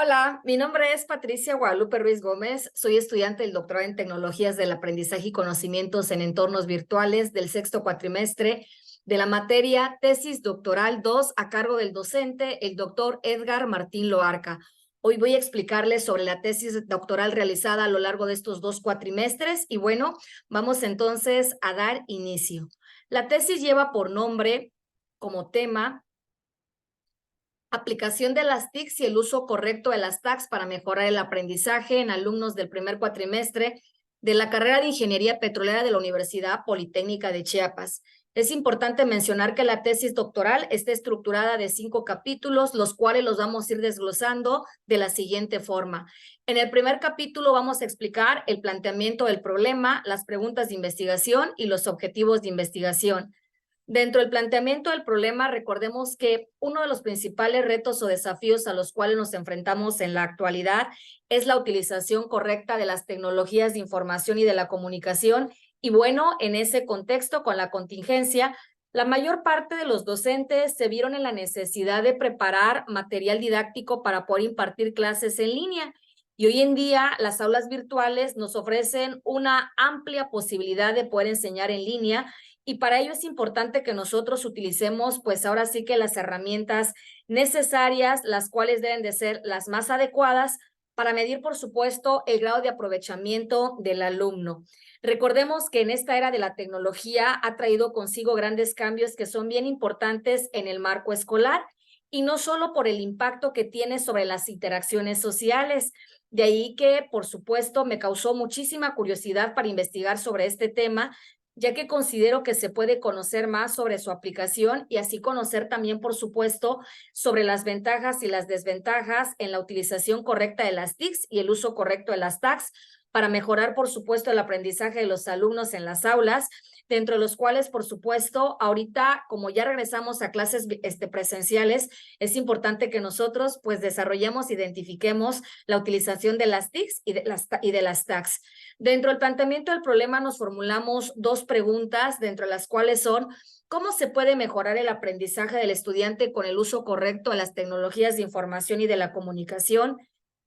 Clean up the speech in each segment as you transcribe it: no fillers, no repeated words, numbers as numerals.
Hola, mi nombre es Patricia Guadalupe Ruiz Gómez. Soy estudiante del doctorado en Tecnologías del Aprendizaje y Conocimientos en Entornos Virtuales del sexto cuatrimestre de la materia Tesis Doctoral 2 a cargo del docente, el doctor Edgar Martín Loarca. Hoy voy a explicarles sobre la tesis doctoral realizada a lo largo de estos 2 cuatrimestres y bueno, vamos entonces a dar inicio. La tesis lleva por nombre como tema aplicación de las TICs y el uso correcto de las TACs para mejorar el aprendizaje en alumnos del primer cuatrimestre de la carrera de Ingeniería Petrolera de la Universidad Politécnica de Chiapas. Es importante mencionar que la tesis doctoral está estructurada de 5 capítulos, los cuales los vamos a ir desglosando de la siguiente forma. En el primer capítulo vamos a explicar el planteamiento del problema, las preguntas de investigación y los objetivos de investigación. Dentro del planteamiento del problema, recordemos que uno de los principales retos o desafíos a los cuales nos enfrentamos en la actualidad es la utilización correcta de las tecnologías de información y de la comunicación. Y bueno, en ese contexto, con la contingencia, la mayor parte de los docentes se vieron en la necesidad de preparar material didáctico para poder impartir clases en línea. Y hoy en día las aulas virtuales nos ofrecen una amplia posibilidad de poder enseñar en línea y para ello es importante que nosotros utilicemos, pues ahora sí que las herramientas necesarias, las cuales deben de ser las más adecuadas para medir, por supuesto, el grado de aprovechamiento del alumno. Recordemos que en esta era de la tecnología ha traído consigo grandes cambios que son bien importantes en el marco escolar y no solo por el impacto que tiene sobre las interacciones sociales. De ahí que, por supuesto, me causó muchísima curiosidad para investigar sobre este tema, ya que considero que se puede conocer más sobre su aplicación y así conocer también, por supuesto, sobre las ventajas y las desventajas en la utilización correcta de las TICs y el uso correcto de las TACs para mejorar, por supuesto, el aprendizaje de los alumnos en las aulas, dentro de los cuales, por supuesto, ahorita, como ya regresamos a clases presenciales, es importante que nosotros, pues, desarrollemos, identifiquemos la utilización de las TICs y de las TACs. Dentro del planteamiento del problema nos formulamos 2 preguntas, dentro de las cuales son: ¿cómo se puede mejorar el aprendizaje del estudiante con el uso correcto de las tecnologías de información y de la comunicación?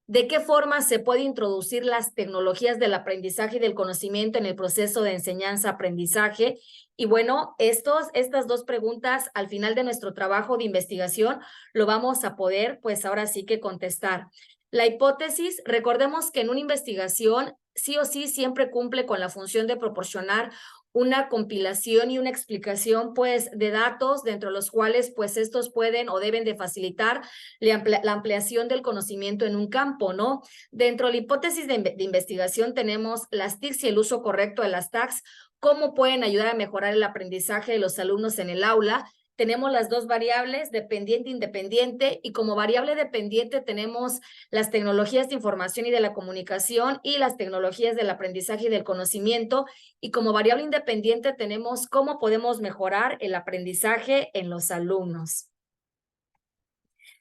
¿De qué forma se puede introducir las tecnologías del aprendizaje y del conocimiento en el proceso de enseñanza-aprendizaje? Y bueno, estas 2 preguntas al final de nuestro trabajo de investigación lo vamos a poder, pues ahora sí que contestar. La hipótesis, recordemos que en una investigación sí o sí siempre cumple con la función de proporcionar una compilación y una explicación, pues, de datos, dentro de los cuales, pues, estos pueden o deben de facilitar la ampliación del conocimiento en un campo, ¿no? Dentro de la hipótesis de investigación tenemos las TICs y el uso correcto de las TACs, cómo pueden ayudar a mejorar el aprendizaje de los alumnos en el aula. Tenemos las 2 variables, dependiente e independiente, y como variable dependiente tenemos las tecnologías de información y de la comunicación y las tecnologías del aprendizaje y del conocimiento, y como variable independiente tenemos cómo podemos mejorar el aprendizaje en los alumnos.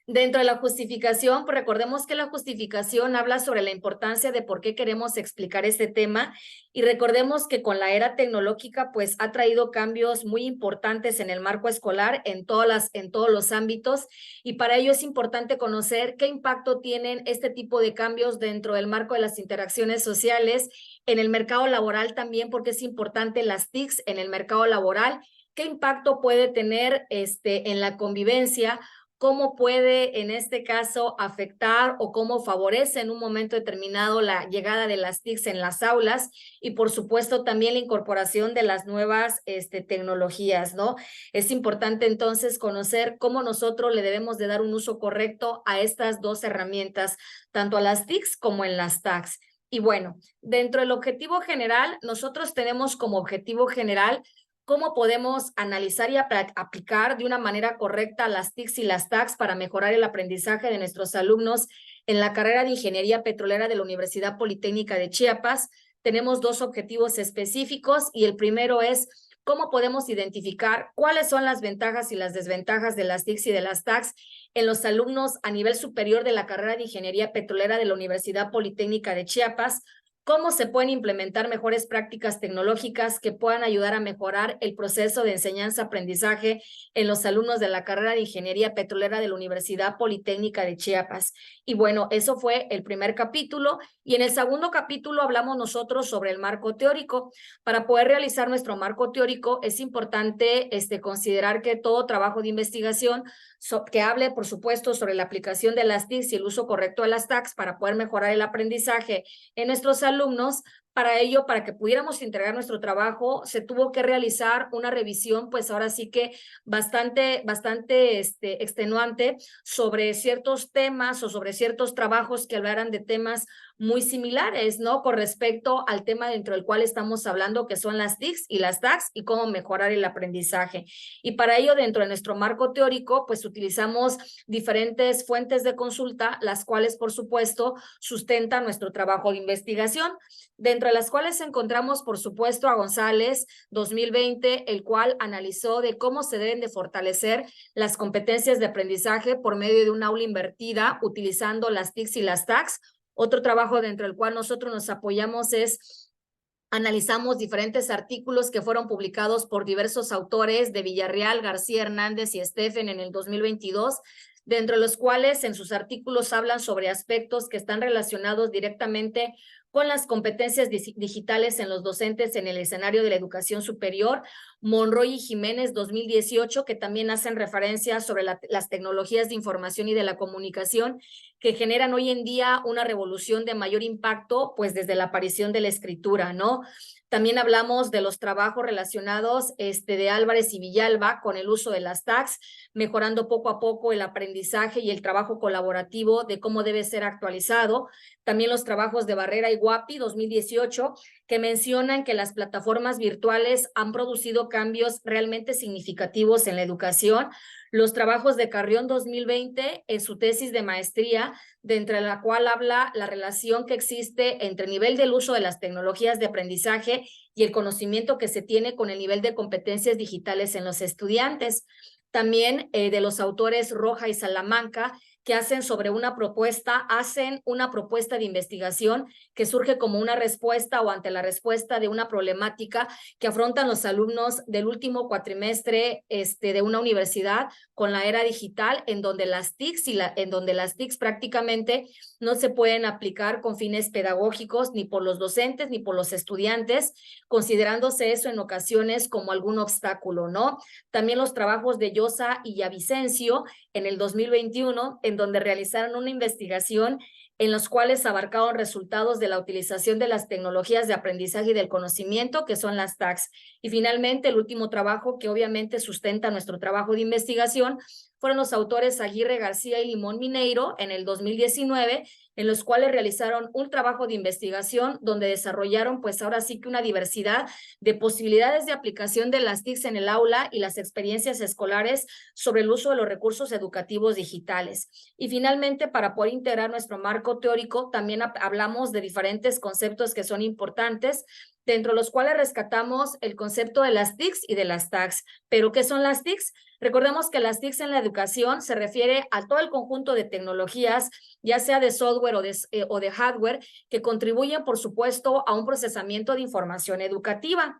Dentro de la justificación, pues recordemos que la justificación habla sobre la importancia de por qué queremos explicar este tema y recordemos que con la era tecnológica pues ha traído cambios muy importantes en el marco escolar en todos los ámbitos y para ello es importante conocer qué impacto tienen este tipo de cambios dentro del marco de las interacciones sociales, en el mercado laboral también, porque es importante las TICs en el mercado laboral, qué impacto puede tener en la convivencia, cómo puede en este caso afectar o cómo favorece en un momento determinado la llegada de las TICs en las aulas y por supuesto también la incorporación de las nuevas tecnologías, ¿no? Es importante entonces conocer cómo nosotros le debemos de dar un uso correcto a estas 2 herramientas, tanto a las TICs como en las TACs. Y bueno, dentro del objetivo general, nosotros tenemos como objetivo general cómo podemos analizar y aplicar de una manera correcta las TICs y las TACs para mejorar el aprendizaje de nuestros alumnos en la carrera de Ingeniería Petrolera de la Universidad Politécnica de Chiapas. Tenemos 2 objetivos específicos y el primero es cómo podemos identificar cuáles son las ventajas y las desventajas de las TICs y de las TACs en los alumnos a nivel superior de la carrera de Ingeniería Petrolera de la Universidad Politécnica de Chiapas. cómo se pueden implementar mejores prácticas tecnológicas que puedan ayudar a mejorar el proceso de enseñanza-aprendizaje en los alumnos de la carrera de Ingeniería Petrolera de la Universidad Politécnica de Chiapas. Y bueno, eso fue el primer capítulo. Y en el segundo capítulo hablamos nosotros sobre el marco teórico. Para poder realizar nuestro marco teórico es importante considerar que todo trabajo de investigación que hable, por supuesto, sobre la aplicación de las TICs y el uso correcto de las TACs para poder mejorar el aprendizaje en nuestros alumnos. Para ello, para que pudiéramos integrar nuestro trabajo, se tuvo que realizar una revisión, pues ahora sí que bastante extenuante sobre ciertos temas o sobre ciertos trabajos que hablaran de temas muy similares, ¿no? Con respecto al tema dentro del cual estamos hablando, que son las TICs y las TACs y cómo mejorar el aprendizaje. Y para ello, dentro de nuestro marco teórico, pues utilizamos diferentes fuentes de consulta, las cuales, por supuesto, sustentan nuestro trabajo de investigación, dentro de las cuales encontramos, por supuesto, a González 2020, el cual analizó de cómo se deben de fortalecer las competencias de aprendizaje por medio de un aula invertida, utilizando las TICs y las TACs. Otro trabajo dentro del cual nosotros nos apoyamos es analizamos diferentes artículos que fueron publicados por diversos autores de Villarreal, García Hernández y Steffen en el 2022, dentro de los cuales en sus artículos hablan sobre aspectos que están relacionados directamente con las competencias digitales en los docentes en el escenario de la educación superior. Monroy y Jiménez 2018, que también hacen referencia sobre las tecnologías de información y de la comunicación que generan hoy en día una revolución de mayor impacto, pues desde la aparición de la escritura, ¿no? También hablamos de los trabajos relacionados de Álvarez y Villalba con el uso de las TACs, mejorando poco a poco el aprendizaje y el trabajo colaborativo de cómo debe ser actualizado. También los trabajos de Barrera y Guapi 2018, que mencionan que las plataformas virtuales han producido cambios realmente significativos en la educación. Los trabajos de Carrión 2020 en su tesis de maestría, dentro de la cual habla la relación que existe entre el nivel del uso de las tecnologías de aprendizaje y el conocimiento que se tiene con el nivel de competencias digitales en los estudiantes. También de los autores Roja y Salamanca, que hacen una propuesta de investigación que surge como una respuesta o ante la respuesta de una problemática que afrontan los alumnos del último cuatrimestre de una universidad con la era digital, en donde las TICs prácticamente no se pueden aplicar con fines pedagógicos ni por los docentes ni por los estudiantes, considerándose eso en ocasiones como algún obstáculo, ¿no? También los trabajos de Llosa y Villavicencio en el 2021, en donde realizaron una investigación en los cuales abarcaron resultados de la utilización de las tecnologías de aprendizaje y del conocimiento, que son las TACs. Y finalmente, el último trabajo que obviamente sustenta nuestro trabajo de investigación fueron los autores Aguirre García y Limón Mineiro en el 2019, en los cuales realizaron un trabajo de investigación donde desarrollaron pues ahora sí que una diversidad de posibilidades de aplicación de las TICs en el aula y las experiencias escolares sobre el uso de los recursos educativos digitales. Y finalmente, para poder integrar nuestro marco teórico, también hablamos de diferentes conceptos que son importantes, dentro de los cuales rescatamos el concepto de las TICs y de las TACs. ¿Pero qué son las TICs? Recordemos que las TICs en la educación se refiere a todo el conjunto de tecnologías, ya sea de software o de hardware, que contribuyen, por supuesto, a un procesamiento de información educativa.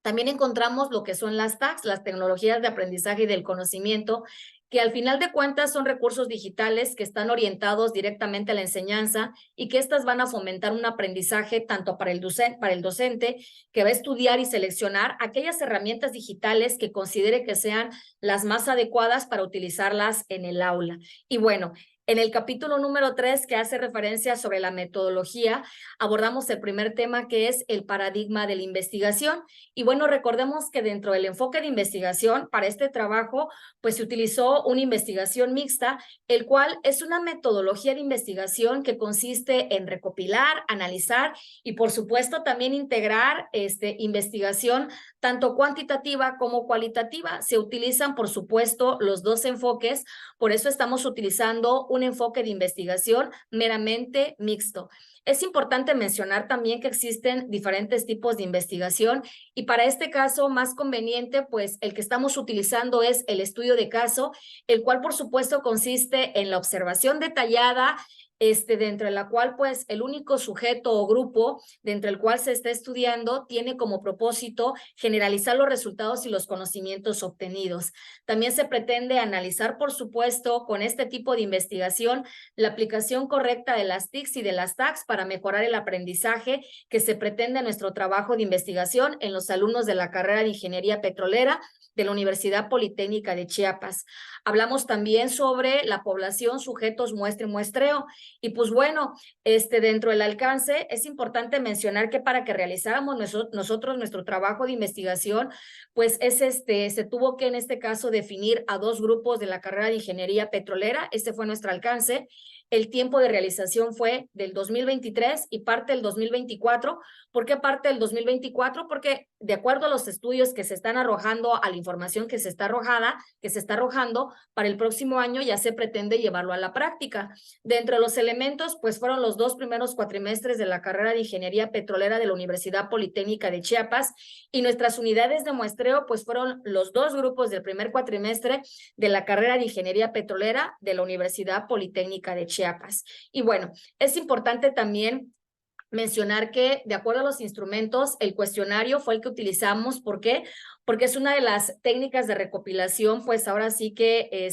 También encontramos lo que son las TACs, las tecnologías de aprendizaje y del conocimiento, que al final de cuentas son recursos digitales que están orientados directamente a la enseñanza y que estas van a fomentar un aprendizaje tanto para el docente que va a estudiar y seleccionar aquellas herramientas digitales que considere que sean las más adecuadas para utilizarlas en el aula. Y bueno, en el capítulo número 3, que hace referencia sobre la metodología, abordamos el primer tema, que es el paradigma de la investigación. Y bueno, recordemos que dentro del enfoque de investigación para este trabajo, pues se utilizó una investigación mixta, el cual es una metodología de investigación que consiste en recopilar, analizar y por supuesto también integrar investigación tanto cuantitativa como cualitativa. Se utilizan, por supuesto, los dos enfoques, por eso estamos utilizando un enfoque de investigación meramente mixto. Es importante mencionar también que existen diferentes tipos de investigación y para este caso más conveniente, pues el que estamos utilizando es el estudio de caso, el cual por supuesto consiste en la observación detallada dentro de la cual pues el único sujeto o grupo dentro del cual se está estudiando tiene como propósito generalizar los resultados y los conocimientos obtenidos. También se pretende analizar, por supuesto, con este tipo de investigación, la aplicación correcta de las TICs y de las TACs para mejorar el aprendizaje que se pretende en nuestro trabajo de investigación en los alumnos de la carrera de Ingeniería Petrolera de la Universidad Politécnica de Chiapas. Hablamos también sobre la población, sujetos, muestra y muestreo. Y pues bueno, dentro del alcance es importante mencionar que para que realizáramos nosotros nuestro trabajo de investigación, pues se tuvo que en este caso definir a 2 grupos de la carrera de Ingeniería Petrolera. Este fue nuestro alcance. El tiempo de realización fue del 2023 y parte del 2024. ¿Por qué parte del 2024? Porque de acuerdo a los estudios que se están arrojando, a la información que se está arrojando, para el próximo año ya se pretende llevarlo a la práctica. Dentro de los elementos, pues fueron los 2 primeros cuatrimestres de la carrera de Ingeniería Petrolera de la Universidad Politécnica de Chiapas, y nuestras unidades de muestreo, pues fueron los 2 grupos del primer cuatrimestre de la carrera de Ingeniería Petrolera de la Universidad Politécnica de Chiapas. Y bueno, es importante también mencionar que, de acuerdo a los instrumentos, el cuestionario fue el que utilizamos. ¿Por qué? Porque es una de las técnicas de recopilación, pues ahora sí que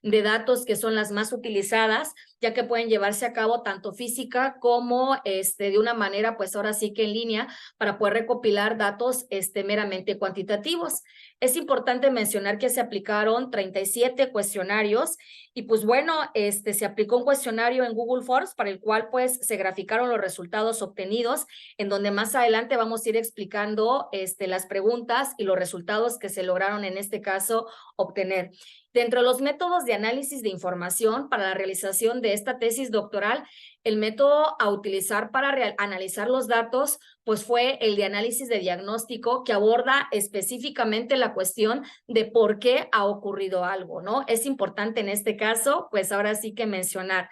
de datos que son las más utilizadas, ya que pueden llevarse a cabo tanto física como de una manera, pues ahora sí que en línea, para poder recopilar datos meramente cuantitativos. Es importante mencionar que se aplicaron 37 cuestionarios y pues bueno, se aplicó un cuestionario en Google Forms para el cual pues se graficaron los resultados obtenidos, en donde más adelante vamos a ir explicando las preguntas y los resultados que se lograron en este caso obtener. Dentro de los métodos de análisis de información para la realización de esta tesis doctoral, el método a utilizar para analizar los datos pues fue el de análisis de diagnóstico, que aborda específicamente la cuestión de por qué ha ocurrido algo, ¿no? Es importante en este caso, pues ahora sí que mencionar.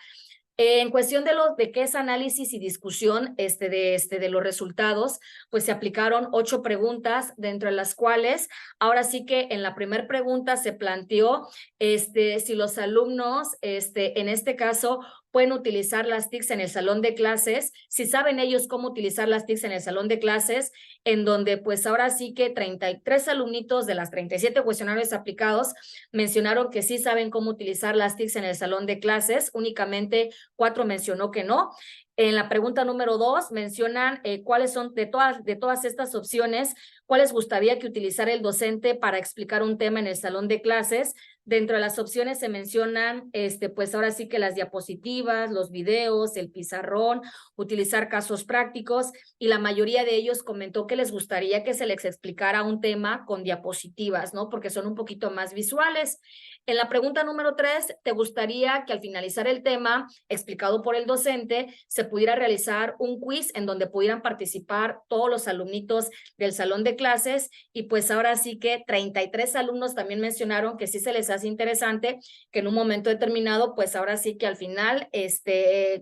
En cuestión de qué es análisis y discusión de los resultados, pues se aplicaron 8 preguntas, dentro de las cuales, ahora sí que en la primera pregunta se planteó si los alumnos, en este caso, pueden utilizar las TICs en el salón de clases, si saben ellos cómo utilizar las TICs en el salón de clases, en donde pues ahora sí que 33 alumnitos de las 37 cuestionarios aplicados mencionaron que sí saben cómo utilizar las TICs en el salón de clases, únicamente 4 mencionó que no. En la pregunta número 2 mencionan cuáles son de todas estas opciones, cuáles gustaría que utilizara el docente para explicar un tema en el salón de clases. Dentro de las opciones se mencionan, pues ahora sí que las diapositivas, los videos, el pizarrón, utilizar casos prácticos, y la mayoría de ellos comentó que les gustaría que se les explicara un tema con diapositivas, ¿no? Porque son un poquito más visuales. En la pregunta número 3, ¿te gustaría que al finalizar el tema explicado por el docente se pudiera realizar un quiz en donde pudieran participar todos los alumnitos del salón de clases? Y pues ahora sí que 33 alumnos también mencionaron que sí se les hace interesante que en un momento determinado, pues ahora sí que al final,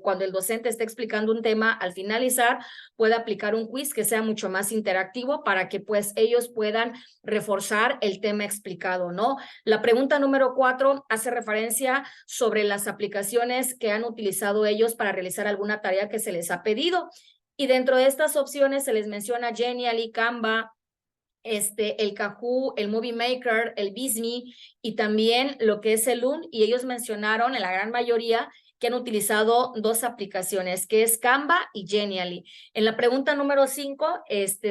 cuando el docente esté explicando un tema, al finalizar, pueda aplicar un quiz que sea mucho más interactivo para que pues ellos puedan reforzar el tema explicado, ¿no? La pregunta número 4 hace referencia sobre las aplicaciones que han utilizado ellos para realizar alguna tarea que se les ha pedido. Y dentro de estas opciones se les menciona Genially, Canva, el Kahoot, el Movie Maker, el Bizme y también lo que es el Loom, y ellos mencionaron en la gran mayoría que han utilizado 2 aplicaciones, que es Canva y Genially. En la pregunta número 5,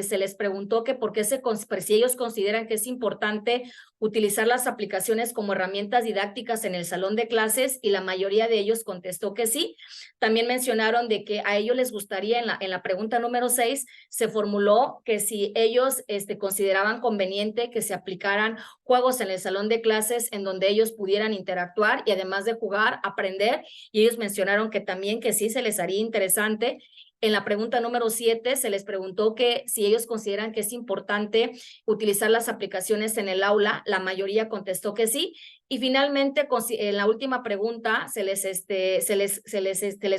se les preguntó que por qué si ellos consideran que es importante utilizar las aplicaciones como herramientas didácticas en el salón de clases, y la mayoría de ellos contestó que sí. También mencionaron de que a ellos les gustaría, en la pregunta número 6, se formuló que si ellos consideraban conveniente que se aplicaran juegos en el salón de clases en donde ellos pudieran interactuar y además de jugar, aprender, y ellos mencionaron que también que sí se les haría interesante. En la pregunta número 7 se les preguntó que si ellos consideran que es importante utilizar las aplicaciones en el aula, la mayoría contestó que sí. Y finalmente, en la última pregunta, se les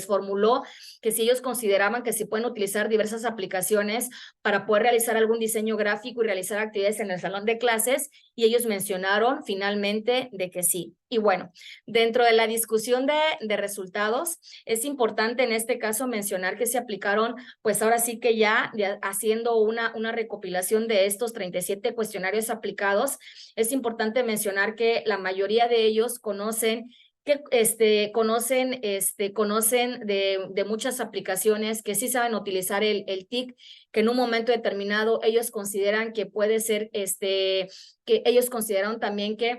formuló que si ellos consideraban que se pueden utilizar diversas aplicaciones para poder realizar algún diseño gráfico y realizar actividades en el salón de clases, y ellos mencionaron finalmente de que sí. Y bueno, dentro de la discusión de resultados, es importante en este caso mencionar que se aplicaron, pues ahora sí que ya haciendo una recopilación de estos 37 cuestionarios aplicados, es importante mencionar que la mayoría de ellos conocen de muchas aplicaciones, que sí saben utilizar el TIC, que en un momento determinado ellos consideran que puede ser, que ellos consideraron también que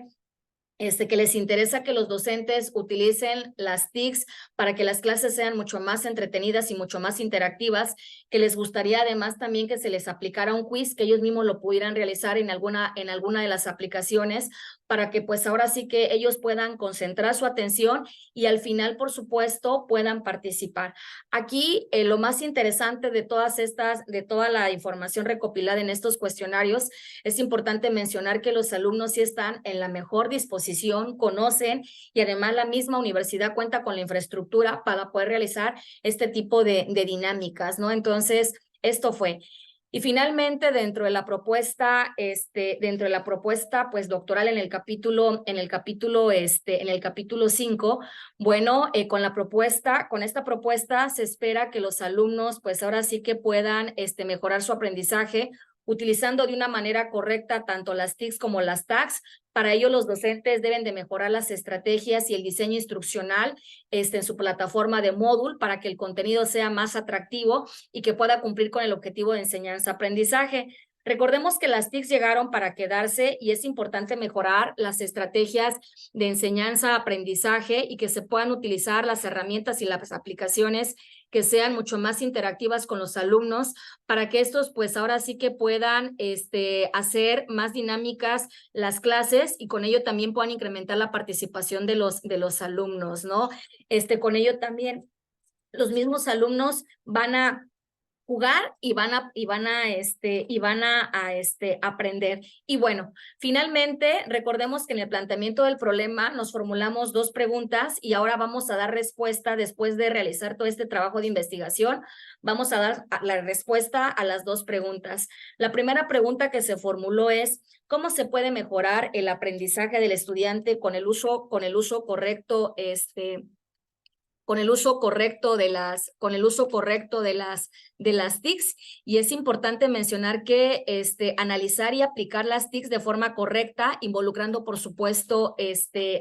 les interesa que los docentes utilicen las TICs para que las clases sean mucho más entretenidas y mucho más interactivas, que les gustaría además también que se les aplicara un quiz, que ellos mismos lo pudieran realizar en alguna de las aplicaciones, para que pues ahora sí que ellos puedan concentrar su atención y al final, por supuesto, puedan participar. Aquí lo más interesante de toda la información recopilada en estos cuestionarios, es importante mencionar que los alumnos sí están en la mejor disposición, conocen, y además la misma universidad cuenta con la infraestructura para poder realizar este tipo de dinámicas, ¿no? Entonces, esto fue. Y finalmente, dentro de la propuesta, pues doctoral en el capítulo 5, bueno, con esta propuesta se espera que los alumnos, pues ahora sí que puedan mejorar su aprendizaje, utilizando de una manera correcta tanto las TICs como las TACs. Para ello, los docentes deben de mejorar las estrategias y el diseño instruccional en su plataforma de Moodle para que el contenido sea más atractivo y que pueda cumplir con el objetivo de enseñanza-aprendizaje. Recordemos que las TICs llegaron para quedarse y es importante mejorar las estrategias de enseñanza-aprendizaje y que se puedan utilizar las herramientas y las aplicaciones que sean mucho más interactivas con los alumnos, para que estos pues ahora sí que puedan hacer más dinámicas las clases y con ello también puedan incrementar la participación de los alumnos, ¿no? Con ello también los mismos alumnos van a jugar y van a aprender. Y bueno, finalmente, recordemos que en el planteamiento del problema nos formulamos 2 preguntas y ahora vamos a dar respuesta después de realizar todo este trabajo de investigación. Vamos a dar la respuesta a las 2 preguntas. La primera pregunta que se formuló es: ¿cómo se puede mejorar el aprendizaje del estudiante con el uso correcto de las TICs? Y es importante mencionar que analizar y aplicar las TICs de forma correcta, involucrando por supuesto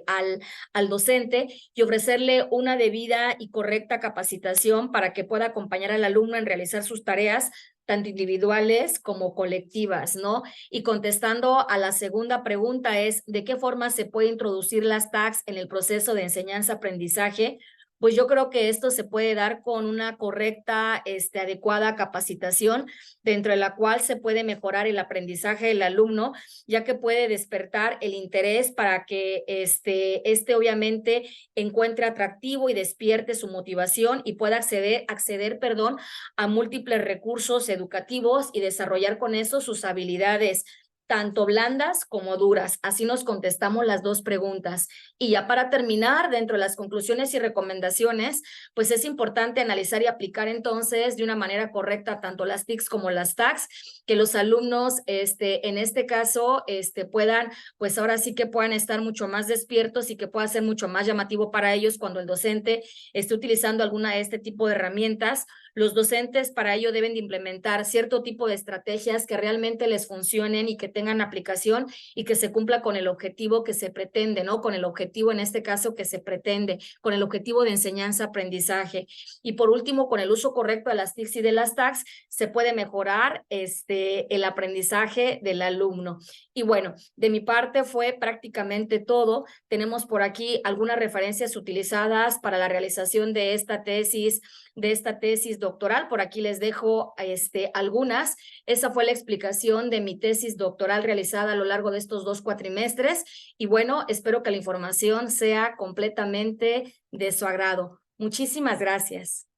al docente, y ofrecerle una debida y correcta capacitación para que pueda acompañar al alumno en realizar sus tareas tanto individuales como colectivas, ¿no? Y contestando a la segunda pregunta es: ¿de qué forma se puede introducir las TICs en el proceso de enseñanza-aprendizaje? Pues yo creo que esto se puede dar con una correcta, adecuada capacitación, dentro de la cual se puede mejorar el aprendizaje del alumno, ya que puede despertar el interés para que obviamente encuentre atractivo y despierte su motivación y pueda acceder, a múltiples recursos educativos y desarrollar con eso sus habilidades tanto blandas como duras. Así nos contestamos las 2 preguntas. Y ya para terminar, dentro de las conclusiones y recomendaciones, pues es importante analizar y aplicar entonces de una manera correcta tanto las TICs como las TACs, que los alumnos en este caso puedan, pues ahora sí que puedan estar mucho más despiertos y que pueda ser mucho más llamativo para ellos cuando el docente esté utilizando alguna de este tipo de herramientas. Los docentes para ello deben de implementar cierto tipo de estrategias que realmente les funcionen y que tengan aplicación y que se cumpla con el objetivo que se pretende, ¿no? Con el objetivo en este caso que se pretende, con el objetivo de enseñanza-aprendizaje. Y por último, con el uso correcto de las TICs y de las TACs, se puede mejorar el aprendizaje del alumno. Y bueno, de mi parte fue prácticamente todo. Tenemos por aquí algunas referencias utilizadas para la realización de esta tesis doctoral. Por aquí les dejo algunas. Esa fue la explicación de mi tesis doctoral realizada a lo largo de estos 2 cuatrimestres. Y bueno, espero que la información sea completamente de su agrado. Muchísimas gracias.